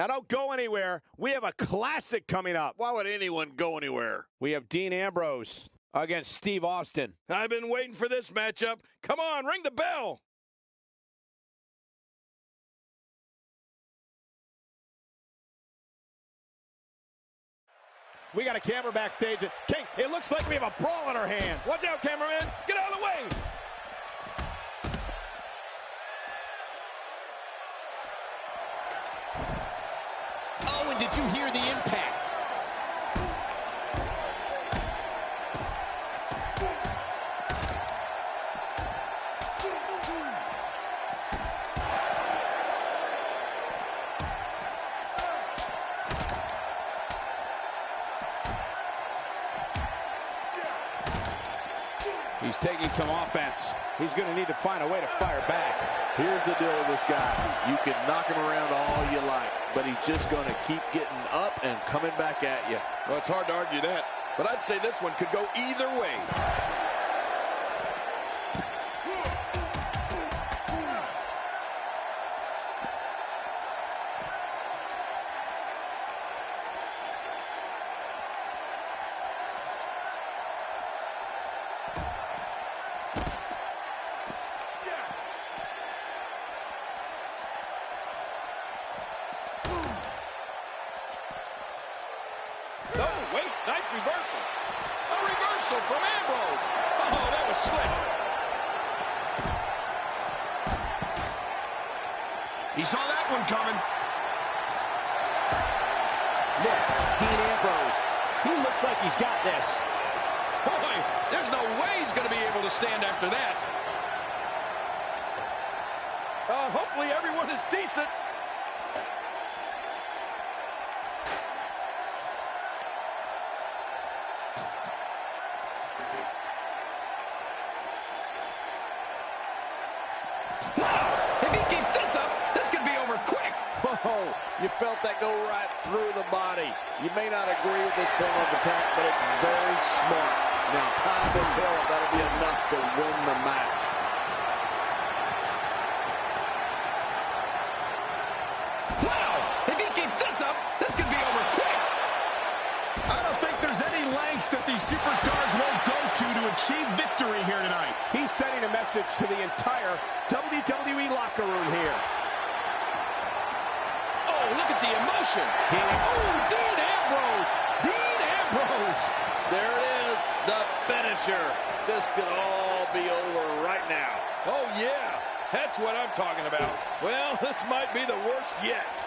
Now don't go anywhere. We have a classic coming up. Why would anyone go anywhere? We have Dean Ambrose against Steve Austin. I've been waiting for this matchup. Come on, ring the bell. We got a camera backstage. King, it looks like we have a brawl in our hands. Watch out, cameraman. Get out of the way. Oh, and did you hear the impact? He's taking some offense. He's going to need to find a way to fire back. Here's the deal with this guy. You can knock him around all you like, but he's just going to keep getting up and coming back at you. Well, it's hard to argue that, but I'd say this one could go either way. Oh, wait, nice reversal. A reversal from Ambrose. Oh, that was slick. He saw that one coming. Look, Dean Ambrose. He looks like he's got this. Boy, there's no way he's going to be able to stand after that. Hopefully everyone is decent. Wow! If he keeps this up, this could be over quick. Whoa, you felt that go right through the body. You may not agree with this form of attack, but it's very smart. Now, time will tell if that'll be enough to win the match. Wow! If he keeps this up, this could be over quick. I don't think there's any lengths that these superstars won't go to achieve victory here tonight. He's sending a message to the entire WWE locker room here. Oh, look at the emotion. Oh, Dean Ambrose! Dean Ambrose! There it is, the finisher. This could all be over right now. Oh, yeah, that's what I'm talking about. Well, this might be the worst yet.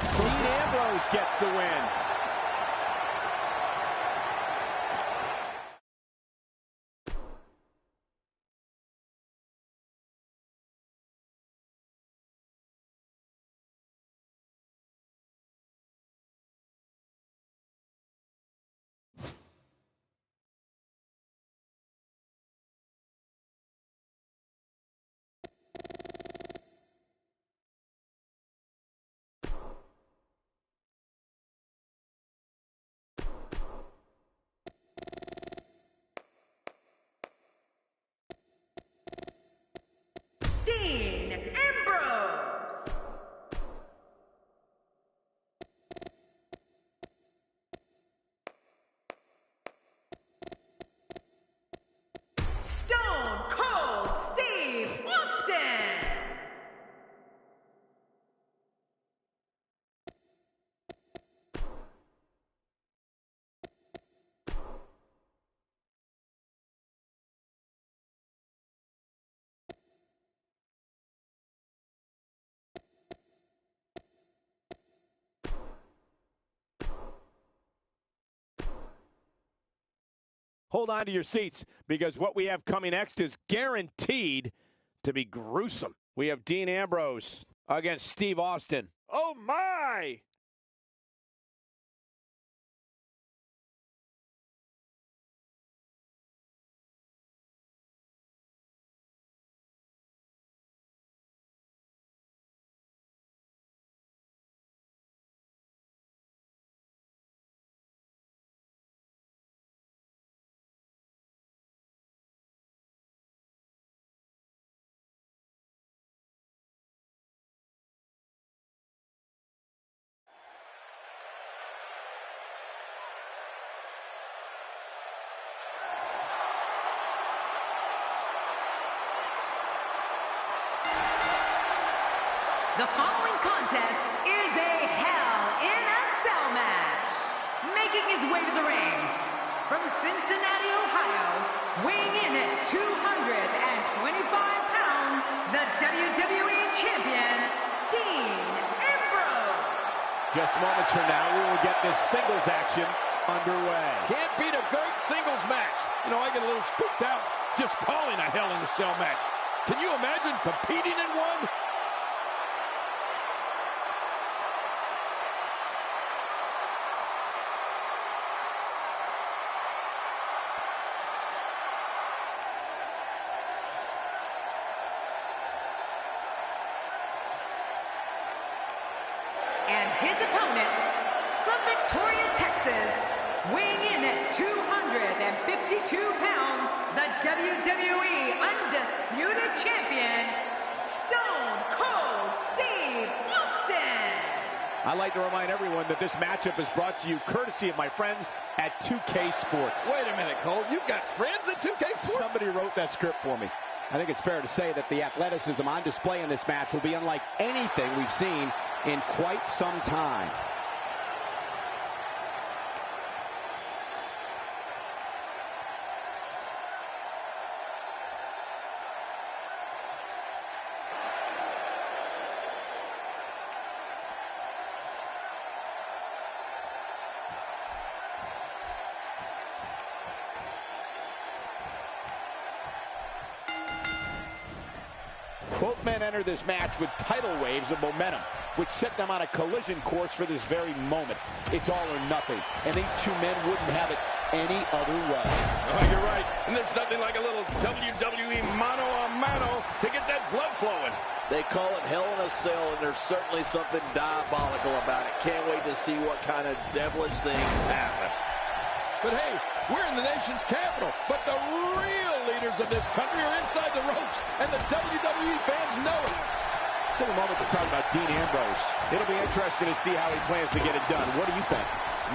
Dean Ambrose gets the win. Dean Ambrose. Stone Cold Steve Austin. Hold on to your seats, because what we have coming next is guaranteed to be gruesome. We have Dean Ambrose against Steve Austin. Oh, my! The following contest is a Hell in a Cell match. Making his way to the ring from Cincinnati, Ohio, weighing in at 225 pounds, the WWE Champion, Dean Ambrose. Just moments from now, we will get this singles action underway. Can't beat a great singles match. You know, I get a little spooked out just calling a Hell in a Cell match. Can you imagine competing in one? And his opponent, from Victoria, Texas, weighing in at 252 pounds, the WWE Undisputed Champion, Stone Cold Steve Austin. I'd like to remind everyone that this matchup is brought to you courtesy of my friends at 2K Sports. Wait a minute, Cole. You've got friends at 2K Sports? Somebody wrote that script for me. I think it's fair to say that the athleticism on display in this match will be unlike anything we've seen in quite some time. Both men enter this match with tidal waves of momentum, which set them on a collision course for this very moment. It's all or nothing, and these two men wouldn't have it any other way. Oh, you're right. And there's nothing like a little WWE mano a mano to get that blood flowing. They call it Hell in a Cell, and there's certainly something diabolical about it. Can't wait to see what kind of devilish things happen. But hey, we're in the nation's capital. But the real leaders of this country are inside the ropes, and the WWE fans know it. So the moment to talk about Dean Ambrose. It'll be interesting to see how he plans to get it done. What do you think?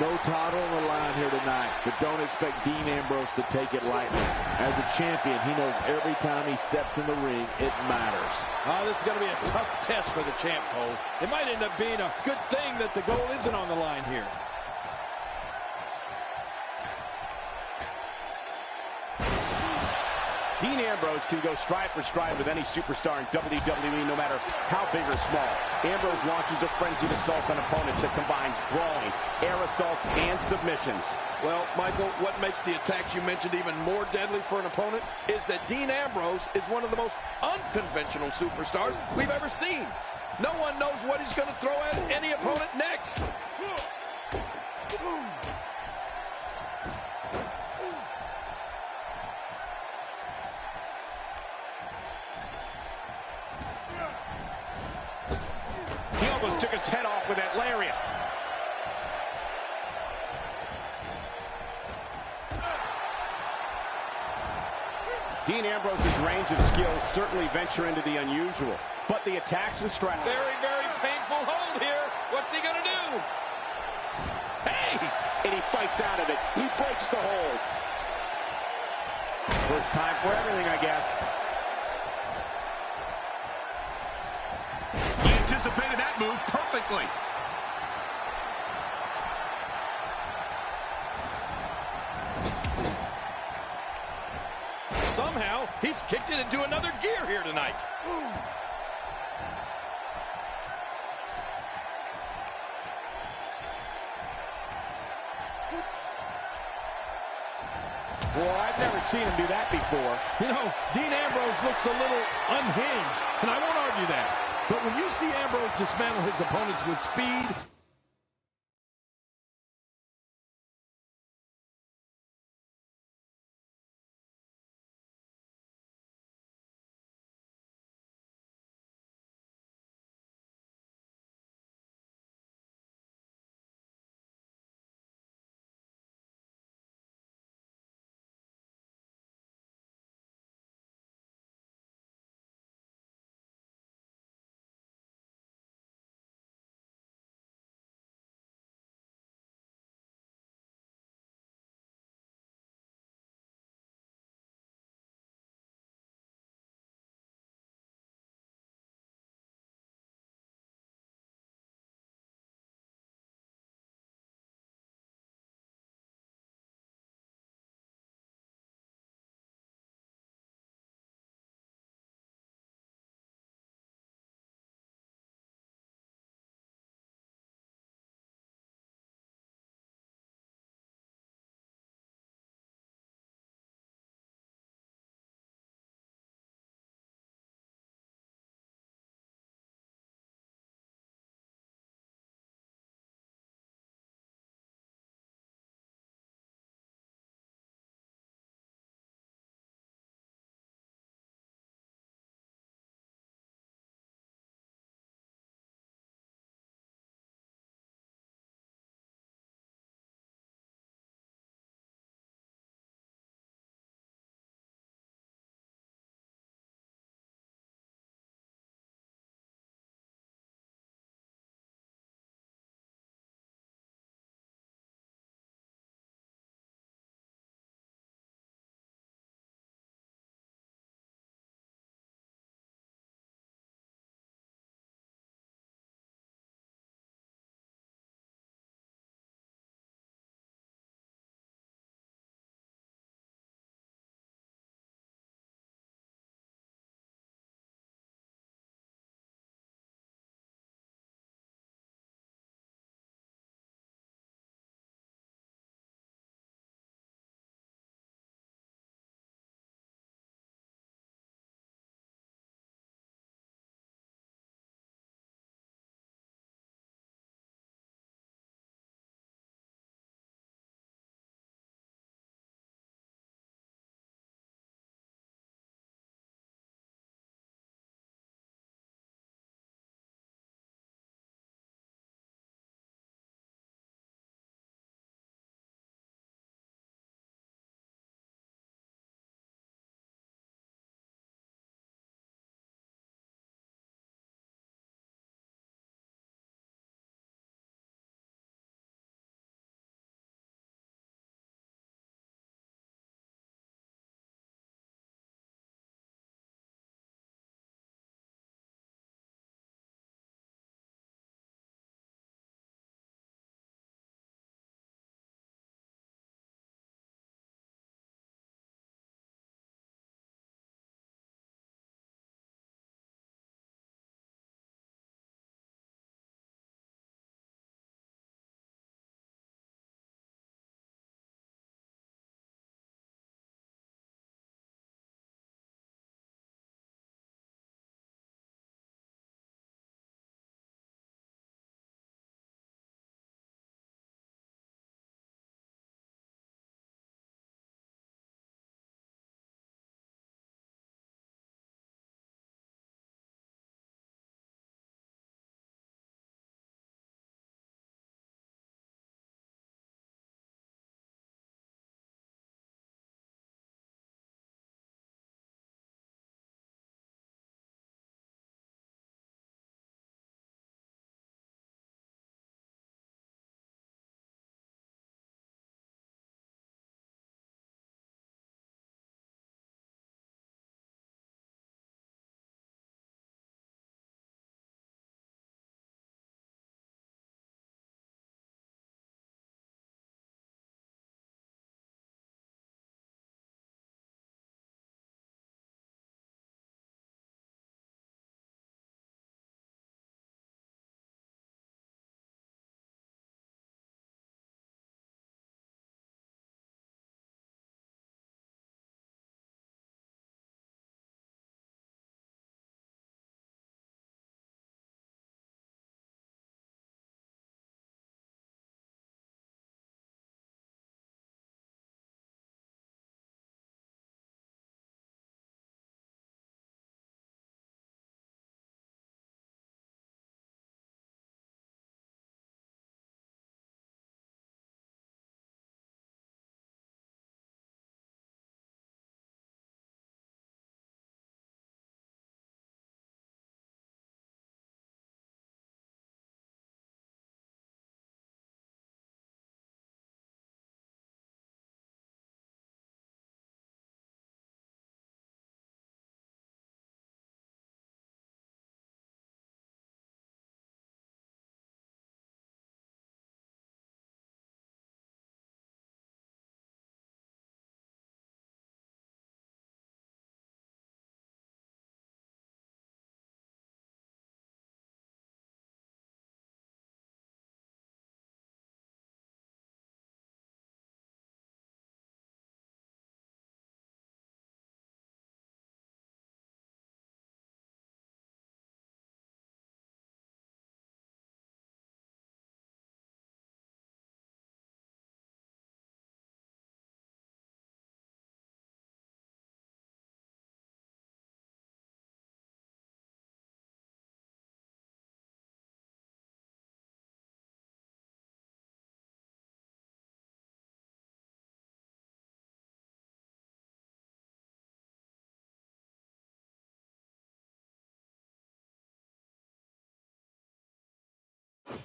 No title on the line here tonight, but don't expect Dean Ambrose to take it lightly. As a champion, he knows every time he steps in the ring, it matters. Oh, this is going to be a tough test for the champ, Cole. It might end up being a good thing that the gold isn't on the line here. Dean Ambrose can go stride for stride with any superstar in WWE, no matter how big or small. Ambrose launches a frenzied assault on opponents that combines brawling, air assaults, and submissions. Well, Michael, what makes the attacks you mentioned even more deadly for an opponent is that Dean Ambrose is one of the most unconventional superstars we've ever seen. No one knows what he's going to throw at any opponent next. He almost took his head off with that lariat. Dean Ambrose's range of skills certainly venture into the unusual, but the attacks and strikes. Very, very painful hold here. What's he going to do? Hey! And he fights out of it. He breaks the hold. First time for everything, I guess. He anticipated that move perfectly. Somehow, he's kicked it into another gear here tonight. Well, I've never seen him do that before. You know, Dean Ambrose looks a little unhinged, and I won't argue that. But when you see Ambrose dismantle his opponents with speed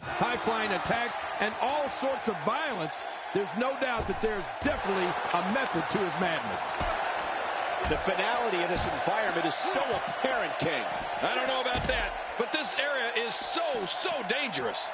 high-flying attacks, and all sorts of violence, there's no doubt that there's definitely a method to his madness. The finality of this environment is so apparent, King. I don't know about that, but this area is so dangerous.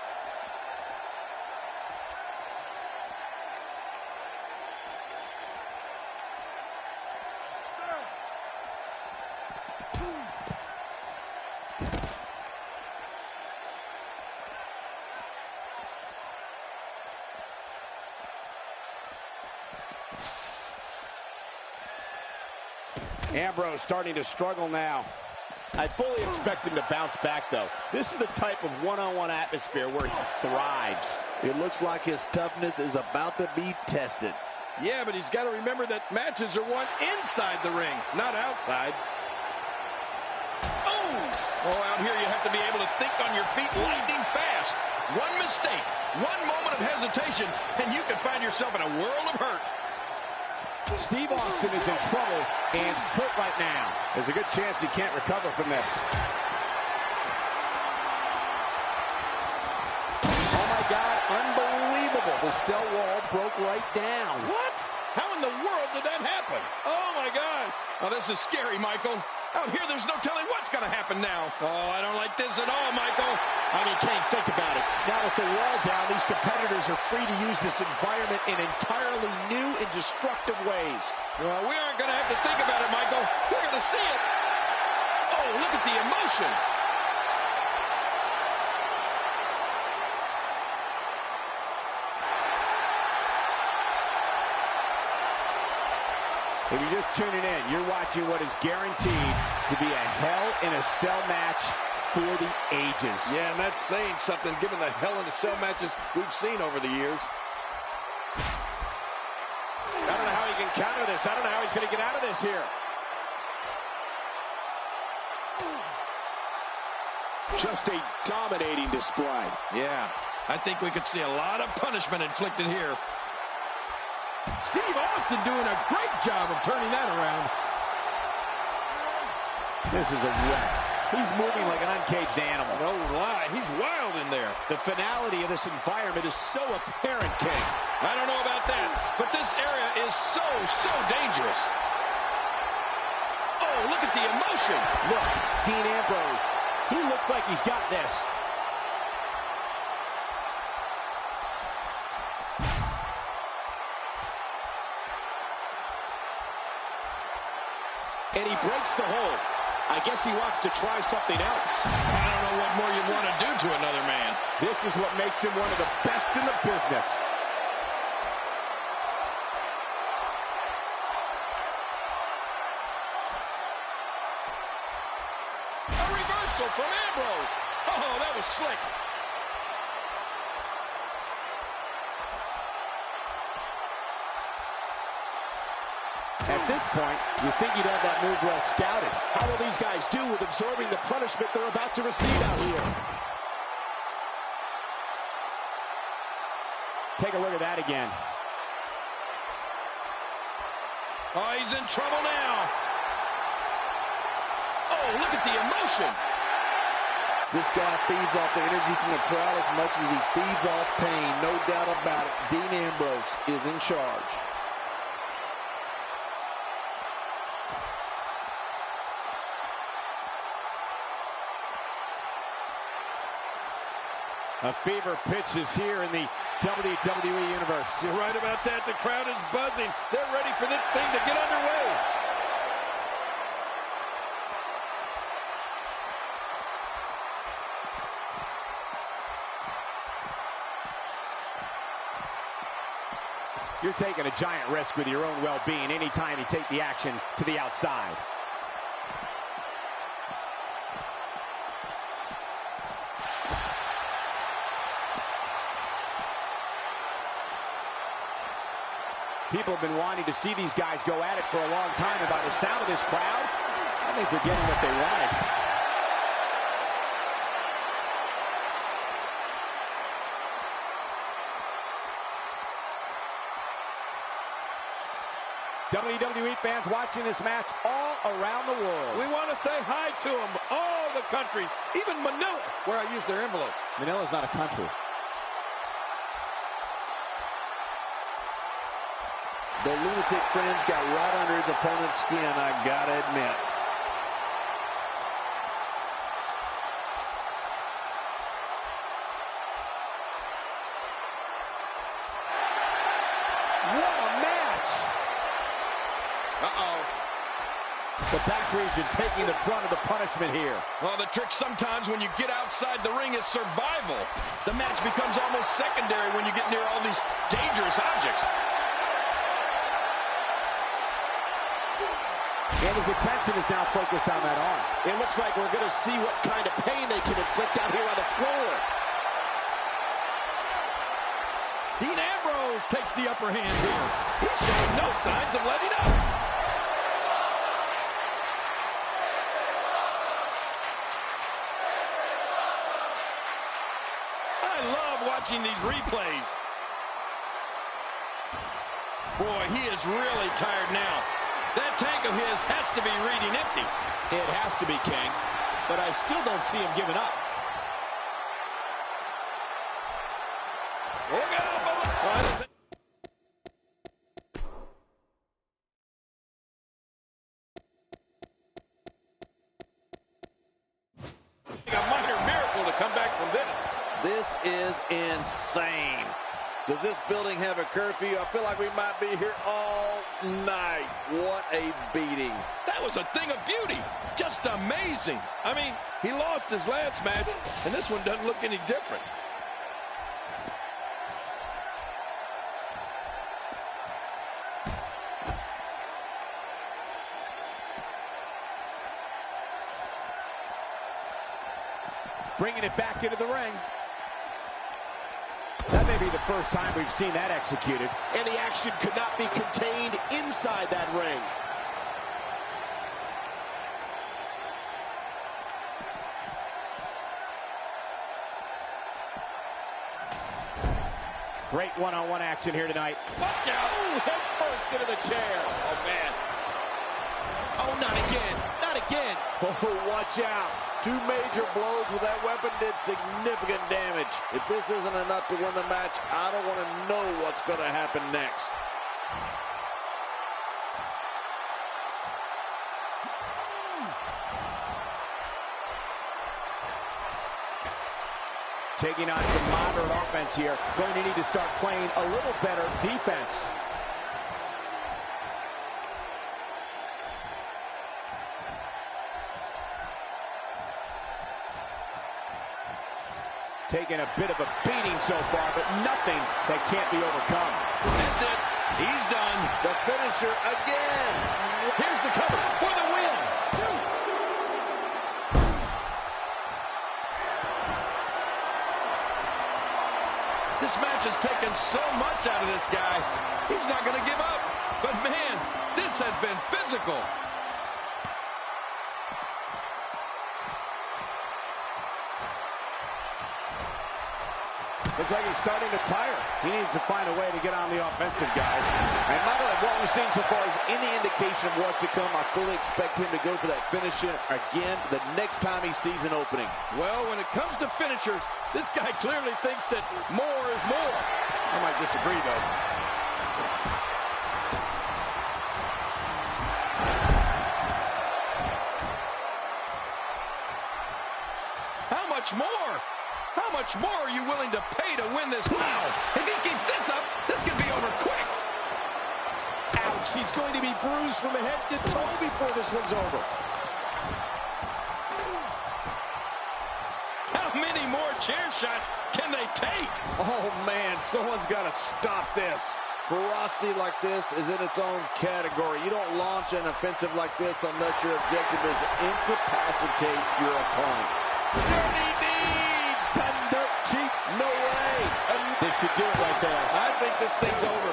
Ambrose starting to struggle now. I fully expect him to bounce back, though. This is the type of one-on-one atmosphere where he thrives. It looks like his toughness is about to be tested. Yeah, but he's got to remember that matches are won inside the ring, not outside. Oh, out here you have to be able to think on your feet lightning fast. One mistake, one moment of hesitation, and you can find yourself in a world of hurt. Steve Austin is in trouble and hurt right now. There's a good chance he can't recover from this. Oh, my God. Unbelievable. The cell wall broke right down. What? How in the world did that happen? Oh, my God. Oh, this is scary, Michael. Out here, there's no telling what's going to happen now. Oh, I don't like this at all, Michael. I mean, King, think about it. Now with the wall down, these competitors are free to use this environment in entirely new and destructive ways. Well, we aren't going to have to think about it, Michael. We're going to see it. Oh, look at the emotion. If you're just tuning in, you're watching what is guaranteed to be a Hell in a Cell match for the ages. Yeah, and that's saying something given the Hell in a Cell matches we've seen over the years. I don't know how he can counter this. I don't know how he's going to get out of this here. Just a dominating display. Yeah, I think we could see a lot of punishment inflicted here. Steve Austin doing a great job of turning that around. This is a wreck. He's moving like an uncaged animal. No lie, he's wild in there. The finality of this environment is so apparent, King. I don't know about that, but this area is so dangerous. Oh, look at the emotion. Look, Dean Ambrose. He looks like he's got this. And he breaks the hold. I guess he wants to try something else. I don't know what more you'd want to do to another man. This is what makes him one of the best in the business. A reversal from Ambrose. Oh, that was slick. At this point, you think you'd have that move well scouted. How will these guys do with absorbing the punishment they're about to receive out here? Take a look at that again. Oh, he's in trouble now. Oh, look at the emotion. This guy feeds off the energy from the crowd as much as he feeds off pain. No doubt about it. Dean Ambrose is in charge. A fever pitch is here in the WWE Universe. You're right about that. The crowd is buzzing. They're ready for this thing to get underway. You're taking a giant risk with your own well-being anytime you take the action to the outside. People have been wanting to see these guys go at it for a long time, and by the sound of this crowd, I think they're getting what they wanted. WWE fans watching this match all around the world. We want to say hi to them, all the countries, even Manila, where I use their envelopes. Manila's not a country. The lunatic fringe got right under his opponent's skin, I gotta admit. What a match! Uh-oh. The back region taking the brunt of the punishment here. Well, the trick sometimes when you get outside the ring is survival. The match becomes almost secondary when you get near all these dangerous objects. And his attention is now focused on that arm. It looks like we're going to see what kind of pain they can inflict out here on the floor. Dean Ambrose takes the upper hand here. He's showing no signs of letting up. I love watching these replays. Boy, he is really tired now. That tank of his has to be reading empty. It has to be, King, but I still don't see him giving up. Look out below. A minor miracle to come back from this. This is insane. Does this building have a curfew? I feel like we might be here all night. What a beating. That was a thing of beauty. Just amazing. I mean, he lost his last match, and this one doesn't look any different. Bringing it back into the ring. That may be the first time we've seen that executed. And the action could not be contained inside that ring. Great one-on-one action here tonight. Watch out! Ooh, head first into the chair. Oh, man. Oh, not again. Not again. Oh, watch out. Two major blows with that weapon did significant damage. If this isn't enough to win the match, I don't want to know what's going to happen next. Taking on some moderate offense here. Going to need to start playing a little better defense. Taking a bit of a beating so far, but nothing that can't be overcome. That's it. He's done. The finisher again. Here's the cover for the win. This match has taken so much out of this guy. He's not going to give up. But, man, this has been physical. Looks like he's starting to tire. He needs to find a way to get on the offensive, guys. And Michael, if what we've seen so far is any indication of what's to come, I fully expect him to go for that finisher again the next time he sees an opening. Well, when it comes to finishers, this guy clearly thinks that more is more. I might disagree, though. How much more? How much more are you willing to pay to win this? Wow! If he keeps this up, this could be over quick. Ouch, he's going to be bruised from head to toe before this one's over. How many more chair shots can they take? Oh, man, someone's got to stop this. Ferocity like this is in its own category. You don't launch an offensive like this unless your objective is to incapacitate your opponent. Dirty deeds! Thunder cheek, no way. This should do it right there. I think this thing's over.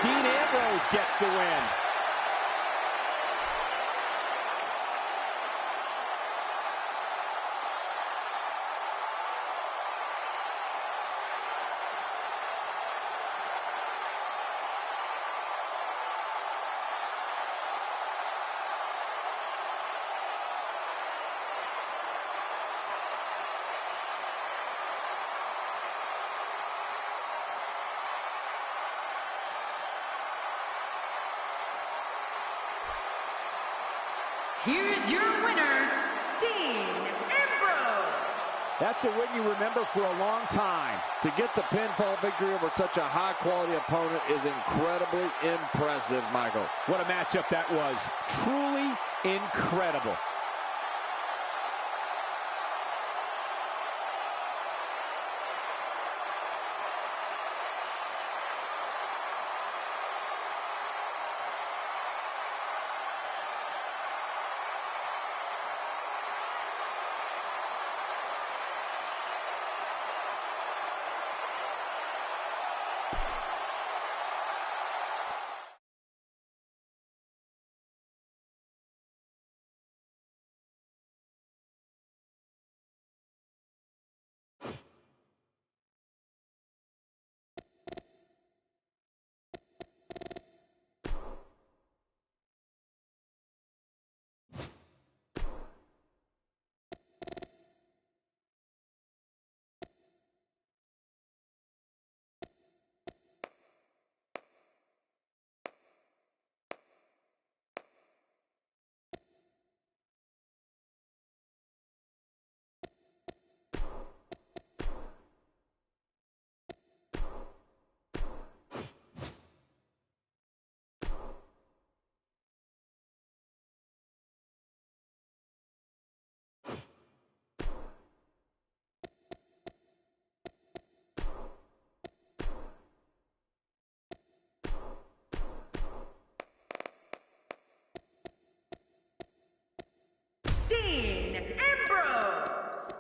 Dean Ambrose gets the win. Here's your winner, Dean Ambrose. That's a win you remember for a long time. To get the pinfall victory over such a high-quality opponent is incredibly impressive, Michael. What a matchup that was. Truly incredible. Dean Ambrose.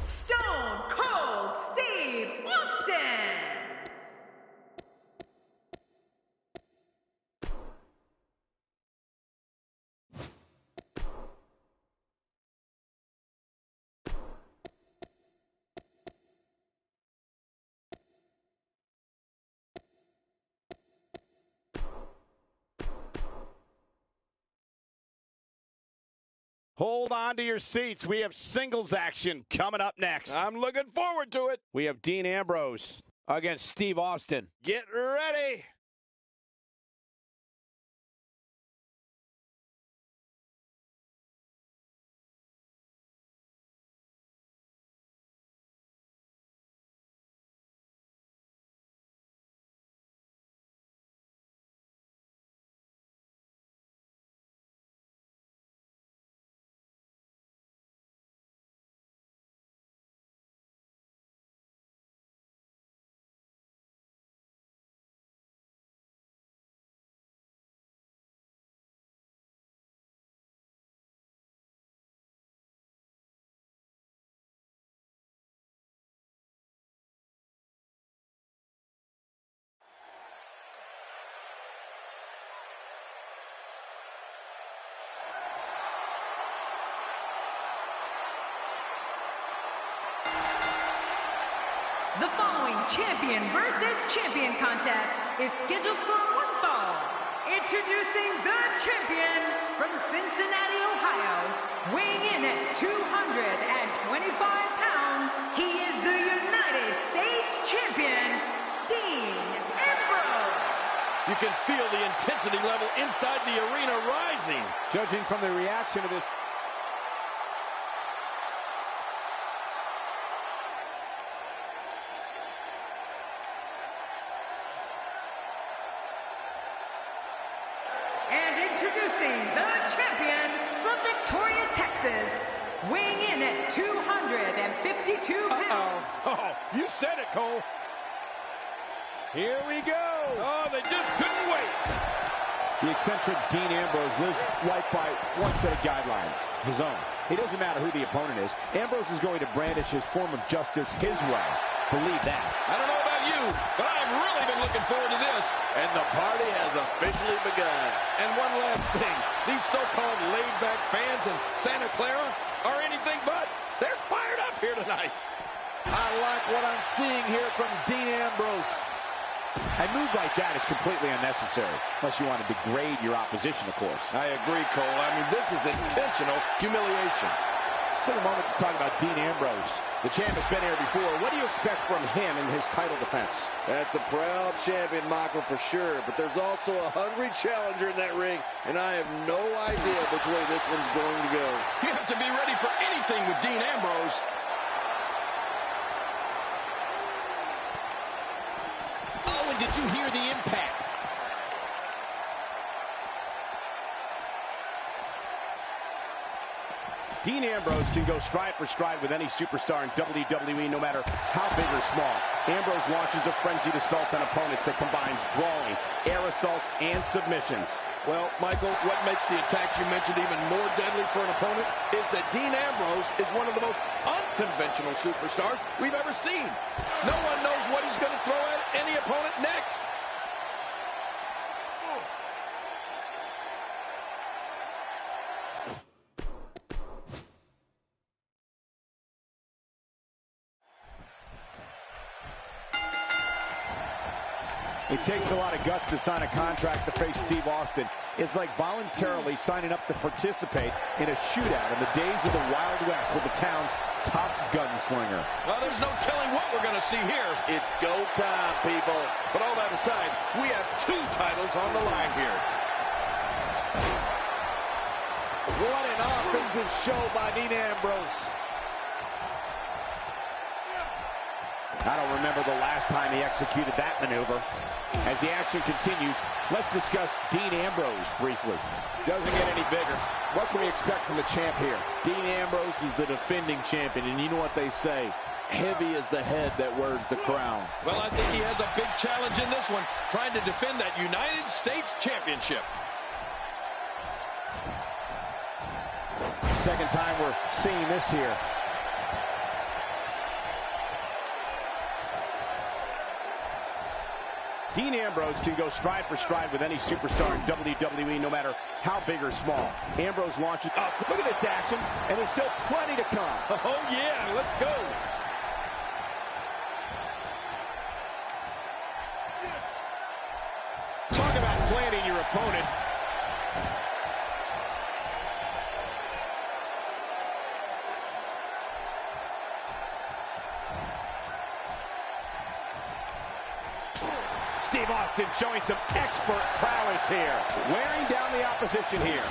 Stone Cold Steve Austin. Hold on to your seats. We have singles action coming up next. I'm looking forward to it. We have Dean Ambrose against Steve Austin. Get ready. The following champion versus champion contest is scheduled for one fall. Introducing the champion from Cincinnati, Ohio, weighing in at 225 pounds, he is the United States champion, Dean Ambrose. You can feel the intensity level inside the arena rising. Judging from the reaction of this Introducing the champion from Victoria, Texas, weighing in at 252 pounds. Oh, you said it, Cole. Here we go. Oh, they just couldn't wait. The eccentric Dean Ambrose lives right by one set of guidelines, his own. It doesn't matter who the opponent is. Ambrose is going to brandish his form of justice his way. Believe that. I don't know about you, but I've really been looking forward to this. And the party has officially begun. And one last thing. These so-called laid-back fans in Santa Clara are anything but. They're fired up here tonight. I like what I'm seeing here from Dean Ambrose. A move like that is completely unnecessary, unless you want to degrade your opposition, of course. I agree, Cole. I mean, this is intentional humiliation. Take a moment to talk about Dean Ambrose. The champ has been here before. What do you expect from him in his title defense? That's a proud champion, Michael, for sure. But there's also a hungry challenger in that ring, and I have no idea which way this one's going to go. You have to be ready for anything with Dean Ambrose. Oh, and did you hear the impact? Dean Ambrose can go stride for stride with any superstar in WWE, no matter how big or small. Ambrose launches a frenzied assault on opponents that combines brawling, air assaults, and submissions. Well, Michael, what makes the attacks you mentioned even more deadly for an opponent is that Dean Ambrose is one of the most unconventional superstars we've ever seen. No one knows what he's going to throw at any opponent next. It takes a lot of guts to sign a contract to face Steve Austin. It's like voluntarily signing up to participate in a shootout in the days of the Wild West with the town's top gunslinger. Well, there's no telling what we're going to see here. It's go time, people. But all that aside, we have 2 titles on the line here. What an offensive show by Dean Ambrose. I don't remember the last time he executed that maneuver. As the action continues, let's discuss Dean Ambrose briefly. Doesn't get any bigger. What can we expect from the champ here? Dean Ambrose is the defending champion, and you know what they say, heavy is the head that wears the crown. Well, I think he has a big challenge in this one, trying to defend that United States Championship. Second time we're seeing this here. Dean Ambrose can go stride for stride with any superstar in WWE, no matter how big or small. Ambrose launches up. Look at this action, and there's still plenty to come. Oh, yeah, let's go. Talk about planning your opponent. Steve Austin showing some expert prowess here. Wearing down the opposition here.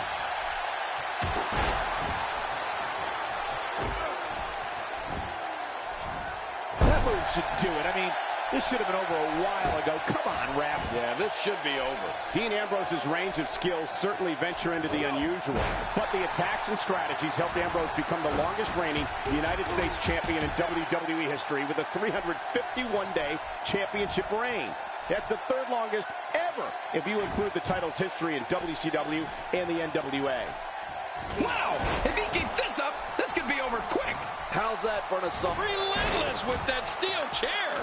That move should do it. I mean, this should have been over a while ago. Come on, ref. Yeah, this should be over. Dean Ambrose's range of skills certainly venture into the unusual, but the attacks and strategies helped Ambrose become the longest reigning United States champion in WWE history with a 351-day championship reign. That's the 3rd longest ever if you include the title's history in WCW and the NWA. Wow! If he keeps this up, this could be over quick. How's that for an assault? Relentless with that steel chair.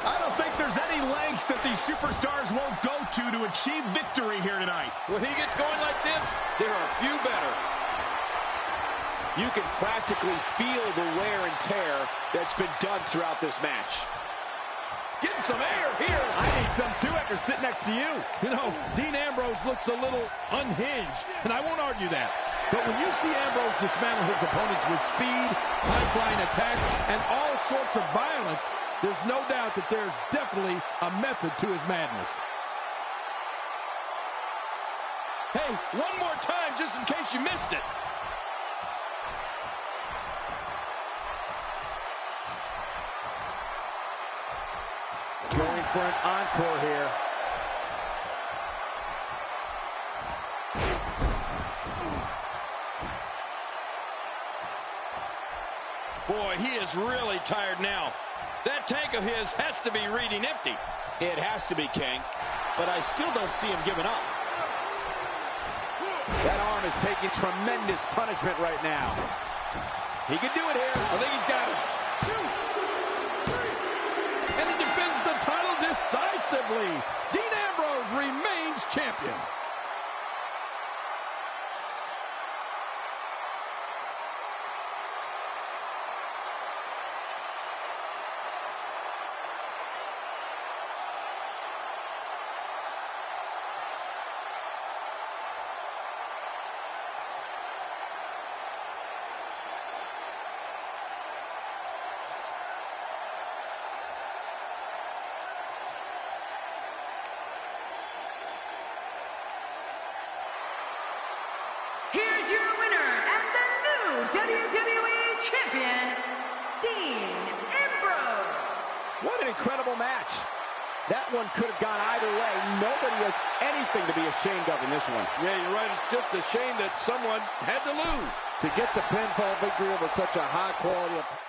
I don't think there's any lengths that these superstars won't go to achieve victory here tonight. When he gets going like this, there are a few better. You can practically feel the wear and tear that's been done throughout this match. Getting some air here. I need some too after sitting next to you. You know, Dean Ambrose looks a little unhinged, and I won't argue that. But when you see Ambrose dismantle his opponents with speed, high-flying attacks, and all sorts of violence, there's no doubt that there's definitely a method to his madness. Hey, one more time just in case you missed it. Going for an encore here. Boy, he is really tired now. That tank of his has to be reading empty. It has to be, King, but I still don't see him giving up. That arm is taking tremendous punishment right now. He can do it here. I think he's got it. 2, 3. And he defends the title decisively. Dean Ambrose remains champion. an incredible match. That one could have gone either way. Nobody has anything to be ashamed of in this one. Yeah, you're right. It's just a shame that someone had to lose. To get the pinfall victory over such a high quality opponent.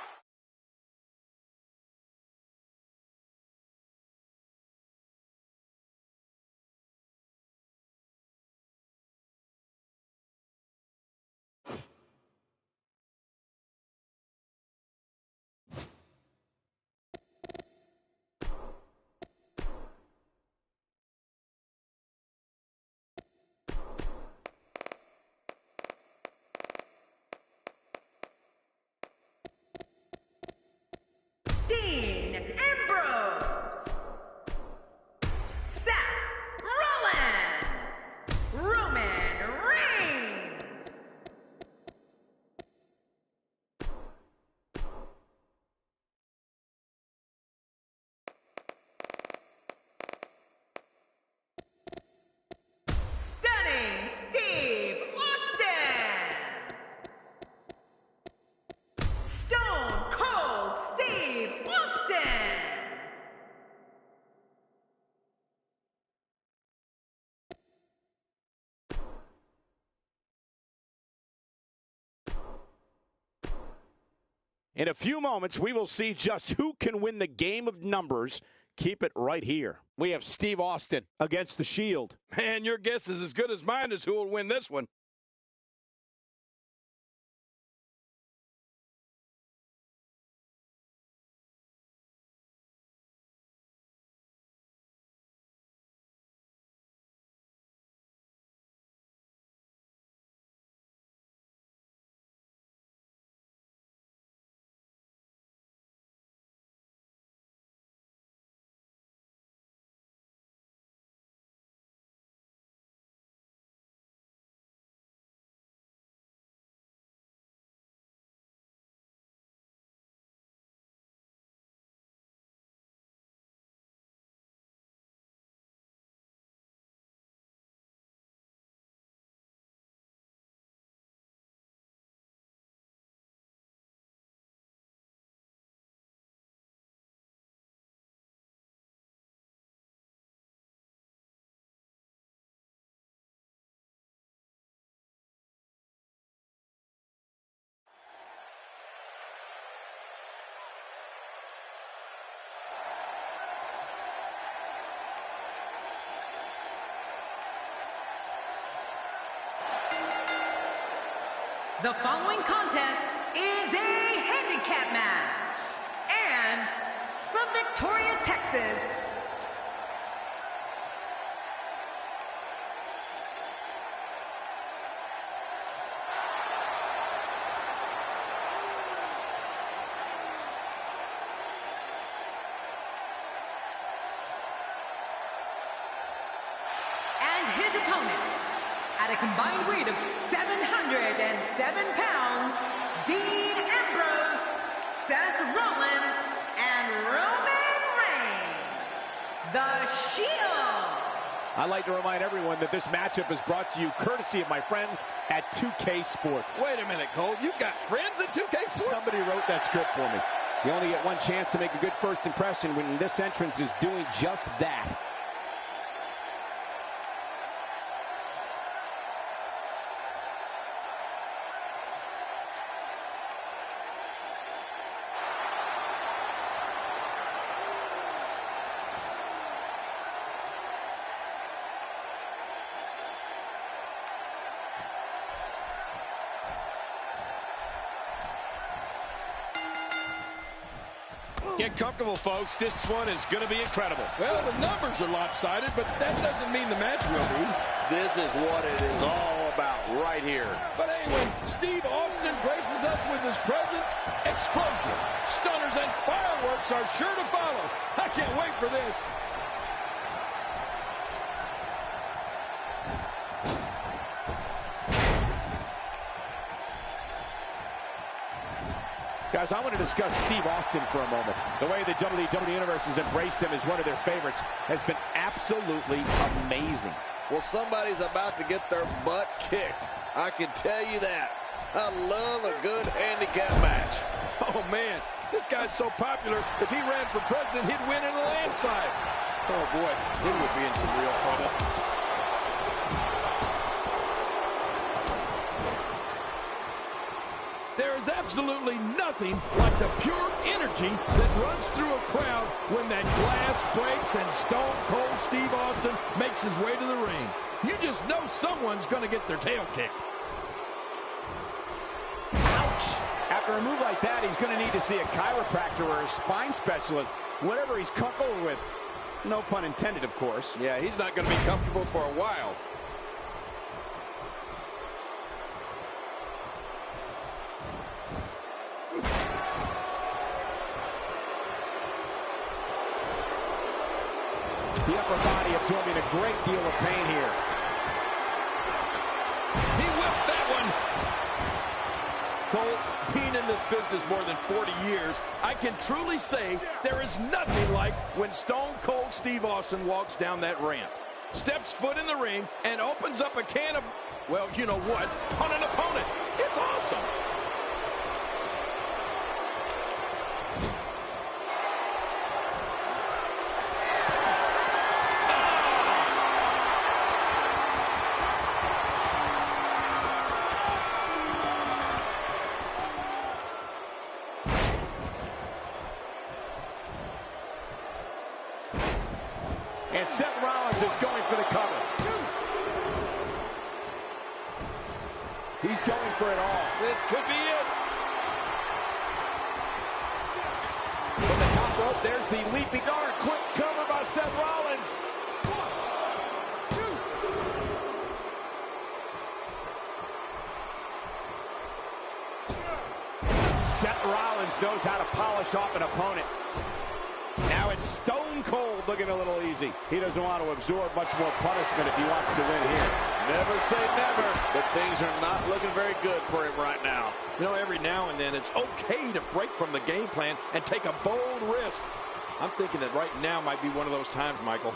Dean Ambrose, Seth Rollins, Roman Reigns. Stunning Steve Austin. Stone Cold Steve Austin. In a few moments, we will see just who can win the game of numbers. Keep it right here. We have Steve Austin against the Shield. Man, your guess is as good as mine as who will win this one. The following contest is a handicap match. And from Victoria, Texas, and his opponents, at a combined weight of 707 pounds, Dean Ambrose, Seth Rollins, and Roman Reigns, the Shield. I'd like to remind everyone that this matchup is brought to you courtesy of my friends at 2K Sports. Wait a minute, Cole. You've got friends at 2K Sports? Somebody wrote that script for me. You only get one chance to make a good first impression when this entrance is doing just that. Get comfortable, folks. This one is going to be incredible. Well, the numbers are lopsided, but that doesn't mean the match will be. This is what it is all about right here. But hey, when Steve Austin graces us with his presence, explosions, stunners, and fireworks are sure to follow. I can't wait for this. Guys, I want to discuss Steve Austin for a moment. The way the WWE Universe has embraced him as one of their favorites has been absolutely amazing. Well, somebody's about to get their butt kicked. I can tell you that. I love a good handicap match. Oh, man, This guy's so popular, if he ran for president, he'd win in a landslide. Oh, boy, he would be in some real trouble. There is absolutely nothing like the pure energy that runs through a crowd when that glass breaks and Stone Cold Steve Austin makes his way to the ring. You just know someone's going to get their tail kicked. Ouch! After a move like that, he's going to need to see a chiropractor or a spine specialist, whatever he's comfortable with. No pun intended, of course. Yeah, he's not going to be comfortable for a while. The upper body absorbing a great deal of pain here. He whipped that one. Cole, being in this business more than 40 years, I can truly say there is nothing like when Stone Cold Steve Austin walks down that ramp, steps foot in the ring, and opens up a can of, well, you know what, on an opponent. It's awesome. And Seth Rollins is going for the cover. He's going for it all. This could be it. From the top rope, there's the leaping Darn quick cover by Seth Rollins. 1, 2. Seth Rollins knows how to polish off an opponent. Now it's Stone Cold looking a little easy. He doesn't want to absorb much more punishment if he wants to win here. Never say never, but things are not looking very good for him right now. You know, every now and then it's okay to break from the game plan and take a bold risk. I'm thinking that right now might be one of those times, Michael.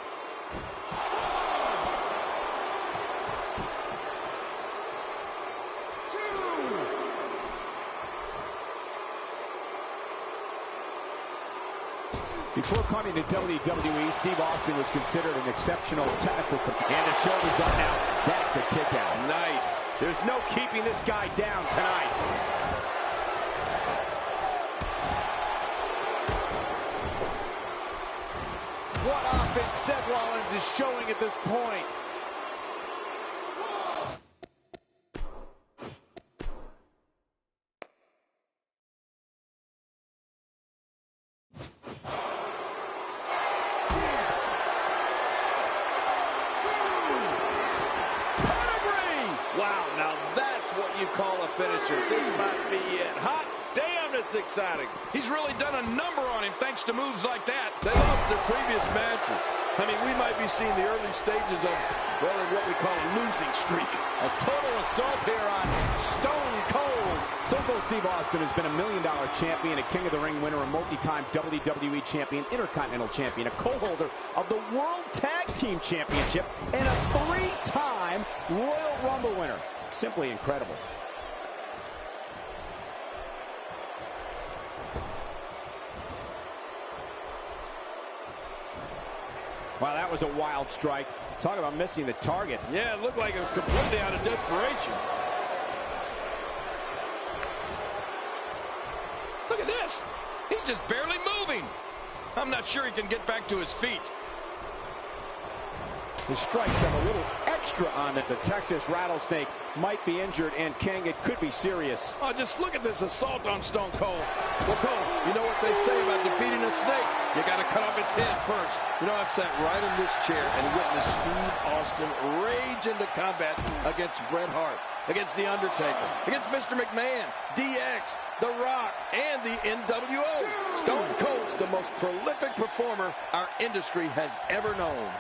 Before coming to WWE, Steve Austin was considered an exceptional technical competitor. And the shoulder's up now. That's a kick out. Nice. There's no keeping this guy down tonight. What offense Seth Rollins is showing at this point. Wow, now that's what you call a finisher. This might be it. Hot damn, it's exciting. He's really done a number on him thanks to moves like that. They lost their previous matches. I mean, we might be seeing the early stages of, well, what we call a losing streak. A total assault here on Stone Cold. Stone Cold Steve Austin has been a $1 million champion, a King of the Ring winner, a multi-time WWE champion, Intercontinental champion, a co-holder of the World Tag Team Championship, and a 3-time Royal Rumble winner. Simply incredible. Wow, that was a wild strike. Talk about missing the target. Yeah, it looked like it was completely out of desperation. Look at this. He's just barely moving. I'm not sure he can get back to his feet. The strikes have a little extra on it. The Texas Rattlesnake might be injured, and King, it could be serious. Oh, just look at this assault on Stone Cold. Well, Cole, you know what they say about defeating a snake? You got to cut off its head first. You know, I've sat right in this chair and witnessed Steve Austin rage into combat against Bret Hart, against The Undertaker, against Mr. McMahon, DX, The Rock, and the NWO. Stone Cold's the most prolific performer our industry has ever known.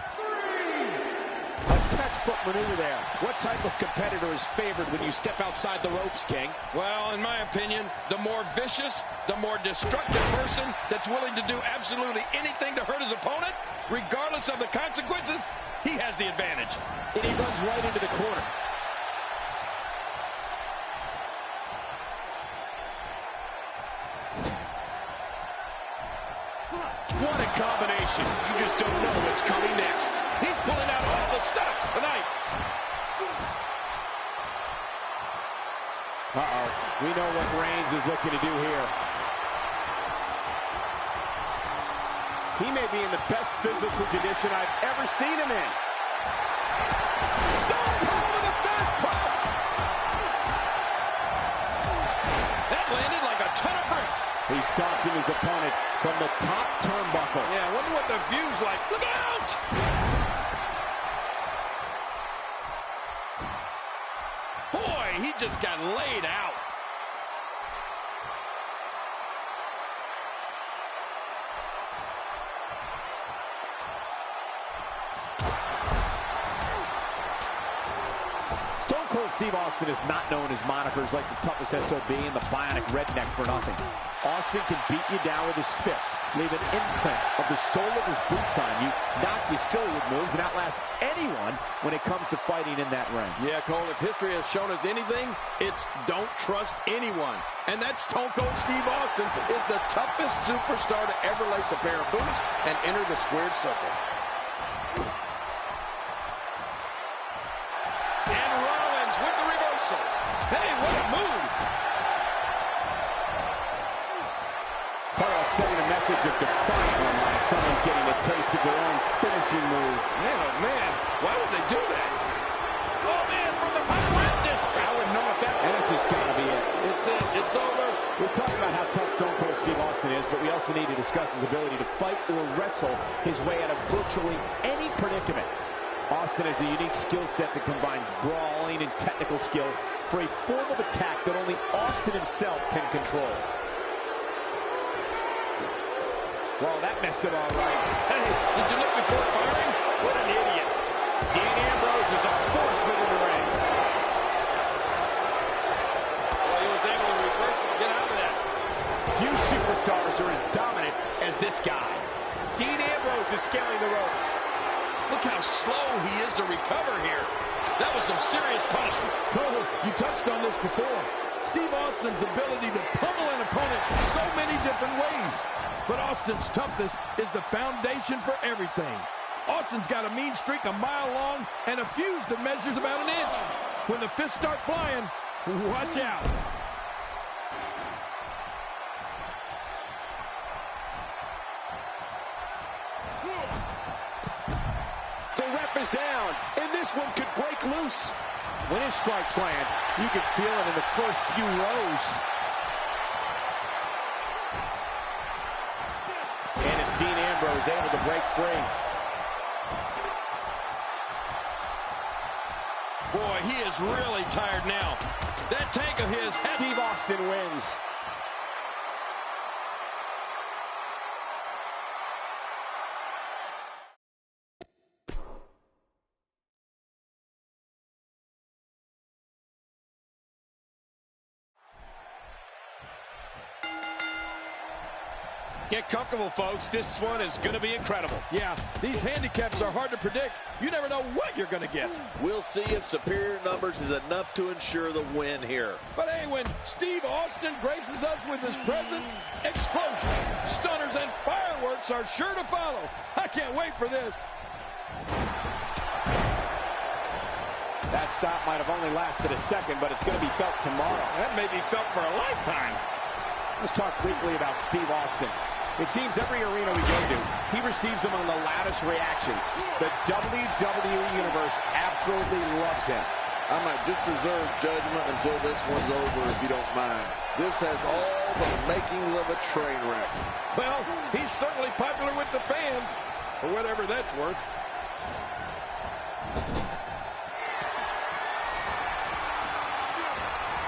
A textbook maneuver there. What type of competitor is favored when you step outside the ropes, King? Well, in my opinion, the more vicious, the more destructive person that's willing to do absolutely anything to hurt his opponent, regardless of the consequences, he has the advantage. And he runs right into the corner. What a combination. You just don't know what's coming next. He's pulling out all the stops tonight. Uh-oh. We know what Reigns is looking to do here. He may be in the best physical condition I've ever seen him in. Stone Cold with a fast push. That landed like a ton of bricks. He's stalking his opponent from the top turnbuckle. Yeah, I wonder what the view's like. Look out! Boy, he just got laid out. Stone Cold Steve Austin is not known as monikers like the toughest SOB and the bionic redneck for nothing. Austin can beat you down with his fists, leave an imprint of the sole of his boots on you, knock you silly with moves, and outlast anyone when it comes to fighting in that ring. Yeah, Cole, if history has shown us anything, it's don't trust anyone. And that Stone Cold Steve Austin is the toughest superstar to ever lace a pair of boots and enter the squared circle. And Rollins with the reversal. Hey, what a move! Talk about sending a message of defiance online. Someone's getting a taste of their own finishing moves. Man, oh man, why would they do that? Oh man, from the Highland District. I wouldn't know what that is. And this has got to be it. It's it. It's over. We're talking about how tough Stone Cold Steve Austin is, but we also need to discuss his ability to fight or wrestle his way out of virtually any predicament. Austin has a unique skill set that combines brawling and technical skill for a form of attack that only Austin himself can control. Well, that messed it all right. Hey, did you look before firing? What an idiot. Dean Ambrose is a force within the ring. Well, he was able to reverse and get out of that. Few superstars are as dominant as this guy. Dean Ambrose is scaling the ropes. Look how slow he is to recover here. That was some serious punishment. Cole, you touched on this before. Steve Austin's ability to pummel an opponent so many different ways. But Austin's toughness is the foundation for everything. Austin's got a mean streak a mile long and a fuse that measures about an inch. When the fists start flying, watch out. The ref is down, and this one could break loose. When his strikes land, you can feel it in the first few rows. And it's Dean Ambrose able to break free. Boy, he is really tired now. That tank of his... Steve Austin wins. Get comfortable, folks. This one is going to be incredible. Yeah, these handicaps are hard to predict. You never know what you're going to get. We'll see if superior numbers is enough to ensure the win here. But hey, when Steve Austin graces us with his presence, explosions, stunners, and fireworks are sure to follow. I can't wait for this. That stop might have only lasted a second, but it's going to be felt tomorrow. That may be felt for a lifetime. Let's talk briefly about Steve Austin. It seems every arena we go to, he receives them on the loudest reactions. The WWE Universe absolutely loves him. I might just reserve judgment until this one's over, if you don't mind. This has all the makings of a train wreck. Well, he's certainly popular with the fans, for whatever that's worth.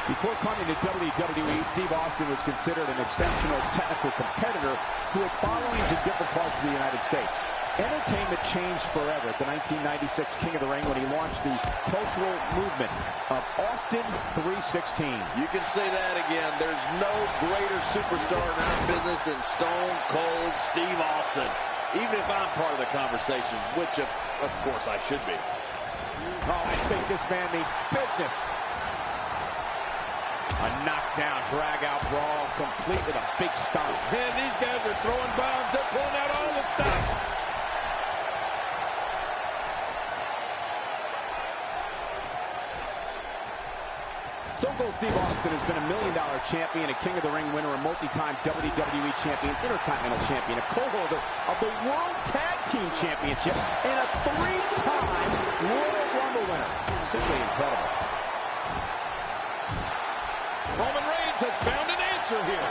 Before coming to WWE, Steve Austin was considered an exceptional technical competitor who had followings in different parts of the United States. Entertainment changed forever at the 1996 King of the Ring when he launched the cultural movement of Austin 316. You can say that again. There's no greater superstar in our business than Stone Cold Steve Austin. Even if I'm part of the conversation, which of course I should be. Oh, I think this man means business. A knockdown, drag-out brawl, complete with a big stomp. And these guys are throwing bombs. They're pulling out all the stops. Stone Cold Steve Austin has been a $1 million champion, a King of the Ring winner, a multi-time WWE champion, Intercontinental champion, a co-holder of the World Tag Team Championship, and a 3-time Royal Rumble winner. Simply incredible. Roman Reigns has found an answer here.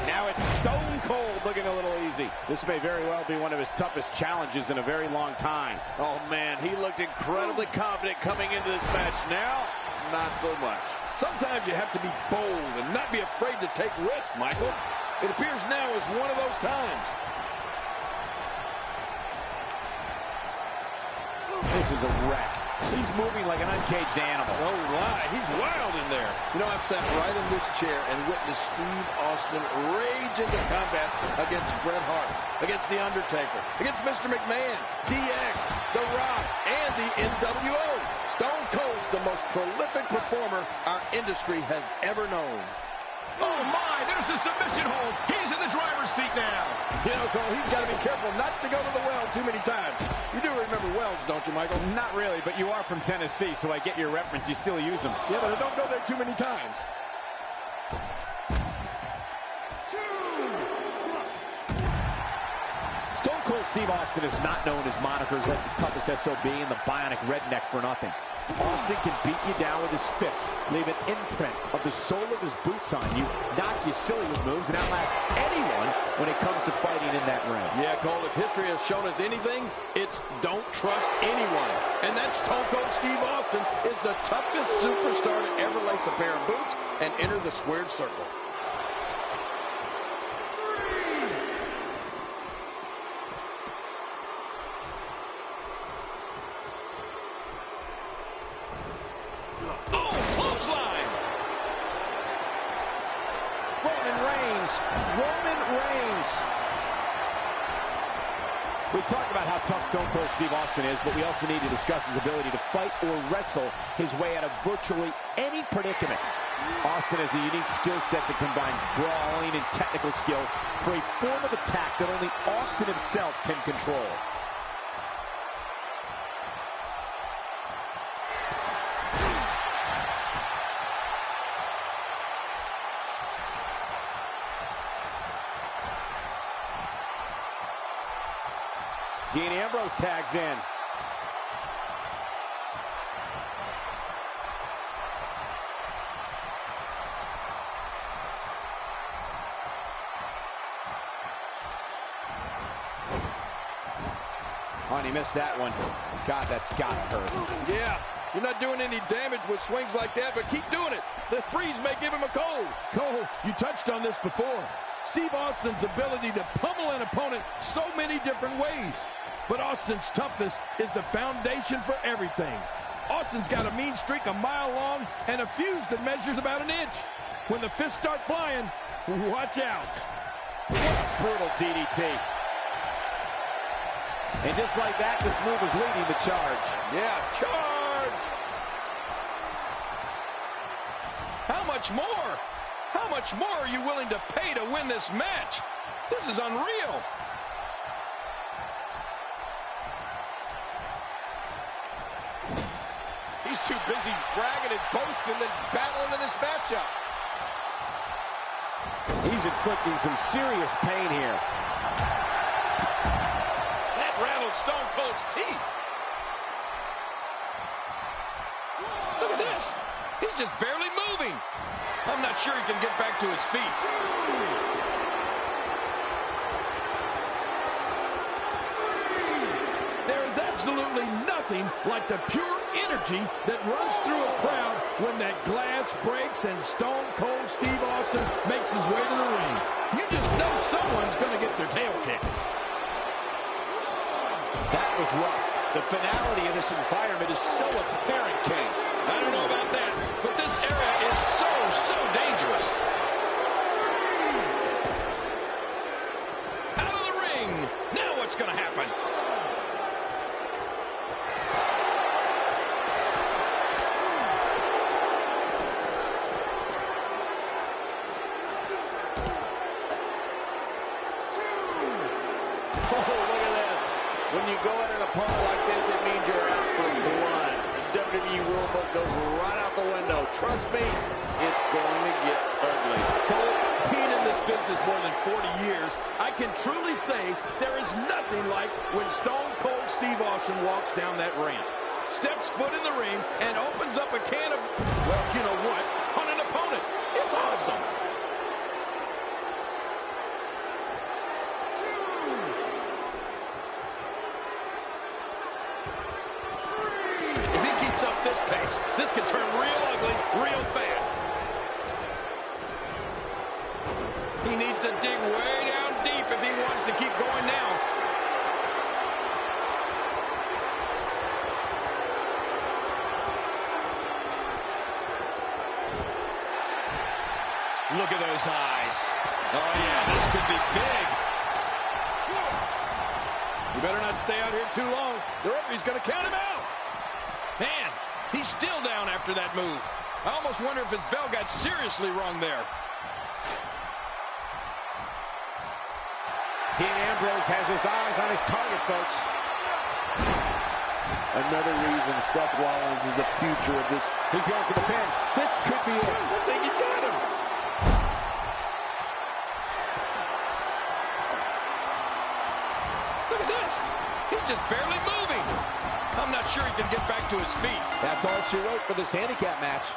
Now it's Stone Cold looking a little easy. This may very well be one of his toughest challenges in a very long time. Oh, man, he looked incredibly confident coming into this match. Now, not so much. Sometimes you have to be bold and not be afraid to take risks, Michael. It appears now is one of those times. This is a wreck. He's moving like an uncaged animal. Oh, lie. He's wild in there. You know, I've sat right in this chair and witnessed Steve Austin rage into combat against Bret Hart, against The Undertaker, against Mr. McMahon, DX, The Rock, and the NWO. Stone Cold's the most prolific performer our industry has ever known. Oh, my, there's the submission hold. He's in the driver's seat now. You know, Cole, he's got to be careful not to go to the well too many times. You do remember wells, don't you, Michael? Not really, but you are from Tennessee, so I get your reference. You still use them. Yeah, but don't go there too many times. Stone Cold Steve Austin is not known as monikers like the toughest SOB and the bionic redneck for nothing. Austin can beat you down with his fists, leave an imprint of the sole of his boots on you, knock you silly with moves, and outlast anyone when it comes to fighting in that ring. Yeah, Cole, if history has shown us anything, it's don't trust anyone. And that Stone Cold Steve Austin is the toughest superstar to ever lace a pair of boots and enter the squared circle. We talked about how tough Stone Cold Steve Austin is, but we also need to discuss his ability to fight or wrestle his way out of virtually any predicament. Austin has a unique skill set that combines brawling and technical skill for a form of attack that only Austin himself can control. Dean Ambrose tags in. Oh, and he missed that one. God, that's gotta hurt. Yeah, you're not doing any damage with swings like that, but keep doing it. The breeze may give him a cold. Cole, you touched on this before. Steve Austin's ability to pummel an opponent so many different ways. But Austin's toughness is the foundation for everything. Austin's got a mean streak a mile long and a fuse that measures about an inch. When the fists start flying, watch out. What a brutal DDT. And just like that, this move is leading the charge. Yeah, charge! How much more? How much more are you willing to pay to win this match? This is unreal. He's too busy bragging and boasting than battling in this matchup. He's inflicting some serious pain here. That rattled Stone Cold's teeth. Look at this. He's just barely moving. I'm not sure he can get back to his feet. There is absolutely nothing like the pure energy that runs through a crowd when that glass breaks and Stone Cold Steve Austin makes his way to the ring. You just know someone's going to get their tail kicked. That was rough. The finality of this environment is so apparent, King. I don't know about that, but this area is so dangerous. Out of the ring. Now what's going to happen? When you go at an opponent like this, it means you're out for blood. The WWE rulebook goes right out the window. Trust me, it's going to get ugly. Cole, being in this business more than 40 years, I can truly say there is nothing like when Stone Cold Steve Austin walks down that ramp, steps foot in the ring, and opens up a can of, well, you know what, on an opponent. It's awesome. If he keeps up this pace, this could turn real ugly real fast. He needs to dig way down deep if he wants to keep going now. Look at those eyes. Oh, yeah, this could be big. You better not stay out here too long. The referee's going to count him out. Man, he's still down after that move. I almost wonder if his bell got seriously wrong there. Dean Ambrose has his eyes on his target, folks. Another reason Seth Rollins is the future of this. He's going for the pin. This could be it. I think he's got him. Look at this. He's just barely moving. I'm not sure he can get back to his feet. That's all she wrote for this handicap match.